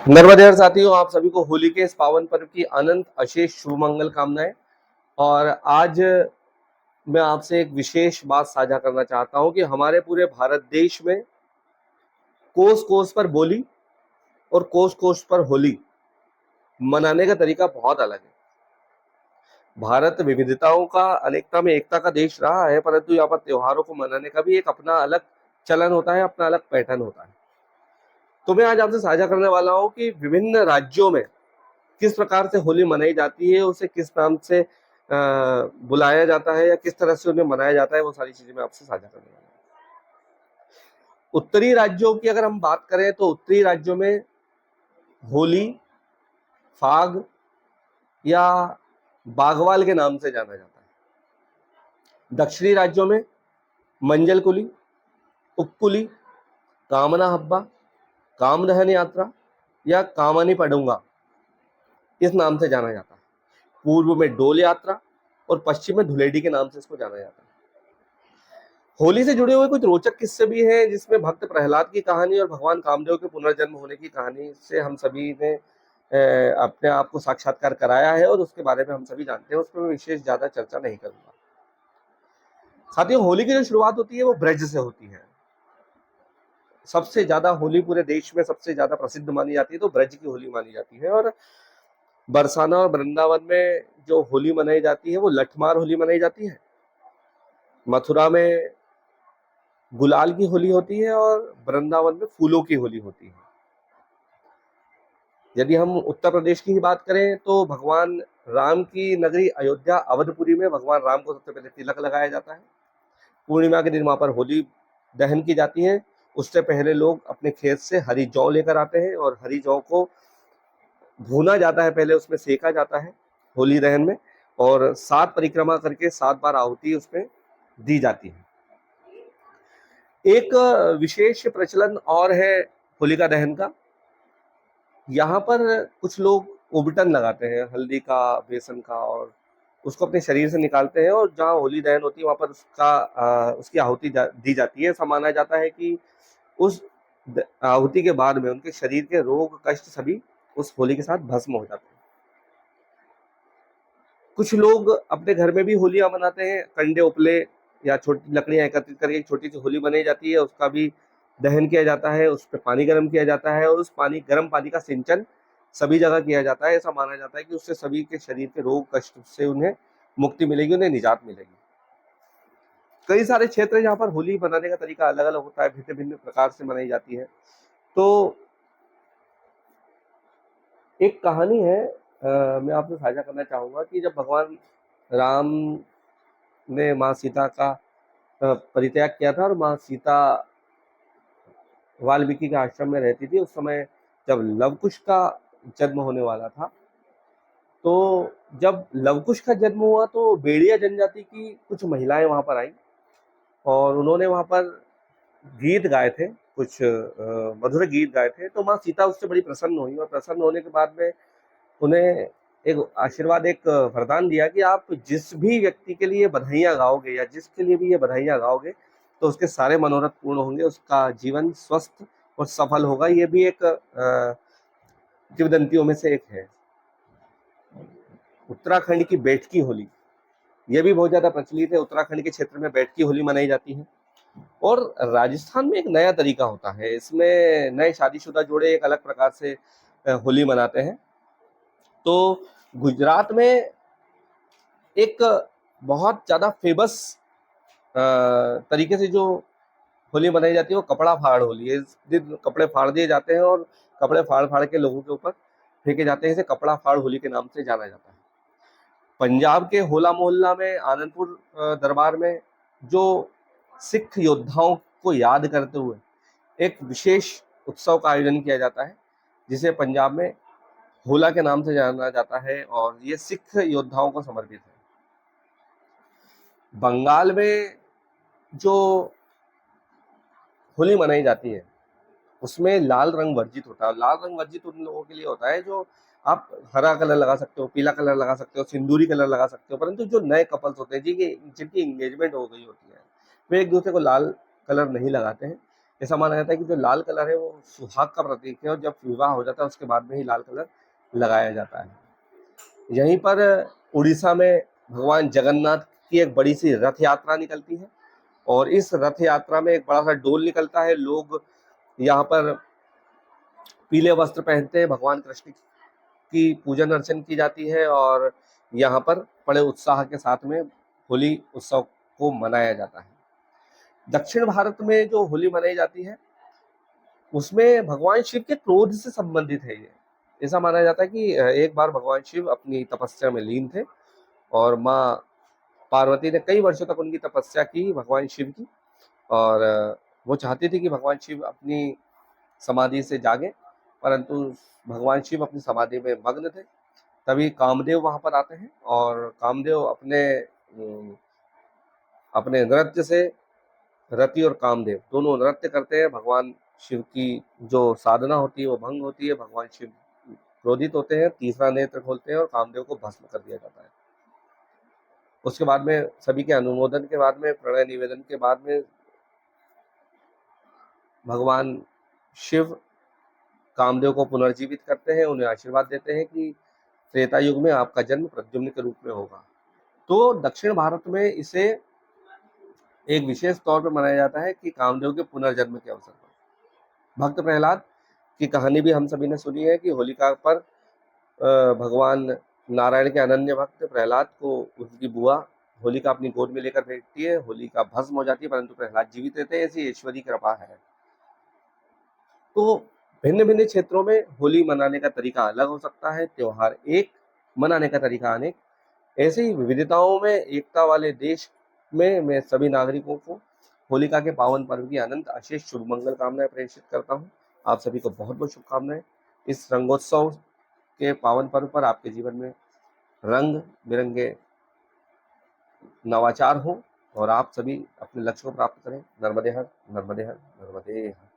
नर्मदे हर साथियों, आप सभी को होली के इस पावन पर्व की अनंत अशेष शुभ मंगल कामनाएं। और आज मैं आपसे एक विशेष बात साझा करना चाहता हूं कि हमारे पूरे भारत देश में कोस कोस पर बोली और कोस कोस पर होली मनाने का तरीका बहुत अलग है। भारत विविधताओं का, अनेकता में एकता का देश रहा है, परंतु यहाँ पर त्योहारों को मनाने का भी एक अपना अलग चलन होता है, अपना अलग पैटर्न होता है। तो मैं आज आपसे साझा करने वाला हूं कि विभिन्न राज्यों में किस प्रकार से होली मनाई जाती है, उसे किस नाम से बुलाया जाता है या किस तरह से उन्हें मनाया जाता है, वो सारी चीजें मैं आपसे साझा करने वाला हूँ। उत्तरी राज्यों की अगर हम बात करें तो उत्तरी राज्यों में होली फाग या बागवाल के नाम से जाना जाता है। दक्षिणी राज्यों में मंजल कुली, उक्कुली, कामना हब्बा, कामदहन यात्रा या कामनी पडुंगा इस नाम से जाना जाता है। पूर्व में डोल यात्रा और पश्चिम में धुलेडी के नाम से इसको जाना जाता है। होली से जुड़े हुए कुछ रोचक किस्से भी हैं, जिसमें भक्त प्रहलाद की कहानी और भगवान कामदेव के पुनर्जन्म होने की कहानी से हम सभी ने अपने आप को साक्षात्कार कराया है और उसके बारे में हम सभी जानते हैं। उस पर मैं विशेष ज्यादा चर्चा नहीं करूंगा। साथियों, होली की जो शुरुआत होती है वो ब्रज से होती है। सबसे ज्यादा होली पूरे देश में सबसे ज्यादा प्रसिद्ध मानी जाती है तो ब्रज की होली मानी जाती है। और बरसाना और वृंदावन में जो होली मनाई जाती है वो लठमार होली मनाई जाती है। मथुरा में गुलाल की होली होती है और वृंदावन में फूलों की होली होती है। यदि हम उत्तर प्रदेश की ही बात करें तो भगवान राम की नगरी अयोध्या अवधपुरी में भगवान राम को सबसे पहले तिलक लगाया जाता है। पूर्णिमा के दिन वहां पर होली दहन की जाती है। उससे पहले लोग अपने खेत से हरी जौ लेकर आते हैं और हरी जौ को भूना जाता है, पहले उसमें सेका जाता है होली दहन में, और 7 परिक्रमा करके 7 बार आहुति उसमें दी जाती है। एक विशेष प्रचलन और है होलिका दहन का। यहाँ पर कुछ लोग उबटन लगाते हैं हल्दी का, बेसन का, और उसको अपने शरीर से निकालते हैं और जहाँ होली दहन होती है वहां पर उसकी आहुति दी जाती है। ऐसा माना जाता है कि उस आहुति के बाद में उनके शरीर के रोग कष्ट सभी उस होली के साथ भस्म हो जाते हैं। कुछ लोग अपने घर में भी होलियां मनाते हैं। कंडे उपले या छोटी लकड़ियां एकत्रित करके एक छोटी सी होली बनाई जाती है, उसका भी दहन किया जाता है, उस पर पानी गर्म किया जाता है और उस गर्म पानी का सिंचन सभी जगह किया जाता है। ऐसा माना जाता है कि उससे सभी के शरीर के रोग कष्ट से उन्हें मुक्ति मिलेगी, उन्हें निजात मिलेगी। कई सारे क्षेत्र हैं जहाँ पर होली मनाने का तरीका अलग अलग होता है, भिन्न भिन्न प्रकार से मनाई जाती है। तो एक कहानी है, मैं आपसे साझा करना चाहूंगा कि जब भगवान राम ने माँ सीता का परित्याग किया था और माँ सीता वाल्मीकि के आश्रम में रहती थी, उस समय जब लवकुश का जन्म होने वाला था, तो जब लवकुश का जन्म हुआ तो बेड़िया जनजाति की कुछ महिलाएं वहां पर आई और उन्होंने वहां पर गीत गाए थे, कुछ मधुर गीत गाए थे। तो माँ सीता उससे बड़ी प्रसन्न हुई और प्रसन्न होने के बाद में उन्हें एक आशीर्वाद, एक वरदान दिया कि आप जिस भी व्यक्ति के लिए बधाइयाँ गाओगे या जिसके लिए भी ये बधाइयाँ गाओगे तो उसके सारे मनोरथ पूर्ण होंगे, उसका जीवन स्वस्थ और सफल होगा। ये भी एक किंवदंतियों में से एक है। उत्तराखंड की बैठकी होली, ये भी बहुत ज्यादा प्रचलित है। उत्तराखंड के क्षेत्र में बैठकी होली मनाई जाती है। और राजस्थान में एक नया तरीका होता है, इसमें नए शादीशुदा जोड़े एक अलग प्रकार से होली मनाते हैं। तो गुजरात में एक बहुत ज्यादा फेमस तरीके से जो होली मनाई जाती है वो कपड़ा फाड़ होली है। इस दिन कपड़े फाड़ दिए जाते हैं और कपड़े फाड़ फाड़ के लोगों के ऊपर फेंके जाते हैं। इसे कपड़ा फाड़ होली के नाम से जाना जाता है। पंजाब के होला मोहल्ला में, आनंदपुर दरबार में, जो सिख योद्धाओं को याद करते हुए एक विशेष उत्सव का आयोजन किया जाता है, जिसे पंजाब में होला के नाम से जाना जाता है और ये सिख योद्धाओं को समर्पित है। बंगाल में जो होली मनाई जाती है उसमें लाल रंग वर्जित होता है। लाल रंग वर्जित उन लोगों के लिए होता है जो, आप हरा कलर लगा सकते हो, पीला कलर लगा सकते हो, सिंदूरी कलर लगा सकते हो, परंतु जो नए कपल्स होते हैं जिनकी एंगेजमेंट हो गई होती है वे एक दूसरे को लाल कलर नहीं लगाते हैं। ऐसा माना जाता है कि जो लाल कलर है वो सुहाग का प्रतीक है, और जब विवाह हो जाता है उसके बाद में ही लाल कलर लगाया जाता है। यहीं पर उड़ीसा में भगवान जगन्नाथ की एक बड़ी सी रथ यात्रा निकलती है, और इस रथ यात्रा में एक बड़ा सा डोल निकलता है। लोग यहाँ पर पीले वस्त्र पहनते हैं, भगवान कृष्ण की पूजन अर्चन की जाती है, और यहाँ पर बड़े उत्साह के साथ में होली उत्सव को मनाया जाता है। दक्षिण भारत में जो होली मनाई जाती है उसमें भगवान शिव के क्रोध से संबंधित है ये। ऐसा माना जाता है कि एक बार भगवान शिव अपनी तपस्या में लीन थे, और माँ पार्वती ने कई वर्षों तक उनकी तपस्या की भगवान शिव की, और वो चाहती थी कि भगवान शिव अपनी समाधि से जागे, परंतु भगवान शिव अपनी समाधि में मग्न थे। तभी कामदेव वहां पर आते हैं, और कामदेव अपने नृत्य से, रति और कामदेव दोनों नृत्य करते हैं। भगवान शिव की जो साधना होती है वो भंग होती है, भगवान शिव क्रोधित होते हैं, तीसरा नेत्र खोलते हैं और कामदेव को भस्म कर दिया जाता है। उसके बाद में सभी के अनुमोदन के बाद में, प्रणय निवेदन के बाद में, भगवान शिव कामदेव को पुनर्जीवित करते हैं, उन्हें आशीर्वाद देते हैं कि त्रेता युग में आपका जन्म प्रद्युम्न के रूप में होगा। तो दक्षिण भारत में इसे एक विशेष तौर पर मनाया जाता है कि कामदेव के पुनर्जन्म के अवसर पर। भक्त प्रहलाद की कहानी भी हम सभी ने सुनी है कि होलिका पर भगवान नारायण के अनन्य भक्त प्रहलाद को उनकी बुआ होलिका अपनी गोद में लेकर बैठती है, होलिका भस्म हो जाती है, परंतु प्रहलाद जीवित रहते हैं। ऐसी ईश्वरी कृपा है। तो भिन्न भिन्न क्षेत्रों में होली मनाने का तरीका अलग हो सकता है, त्योहार एक, मनाने का तरीका अनेक। ऐसे ही विविधताओं में एकता वाले देश में मैं सभी नागरिकों को होलिका के पावन पर्व की अनंत अशेष शुभ मंगल कामनाएं प्रेषित करता हूँ। आप सभी को बहुत बहुत शुभकामनाएं। इस रंगोत्सव के पावन पर्व पर आपके जीवन में रंग बिरंगे नवाचार हो, और आप सभी अपने लक्ष्य को प्राप्त करें। नर्मदे हर, नर्मदे हर, नर्मदे हर।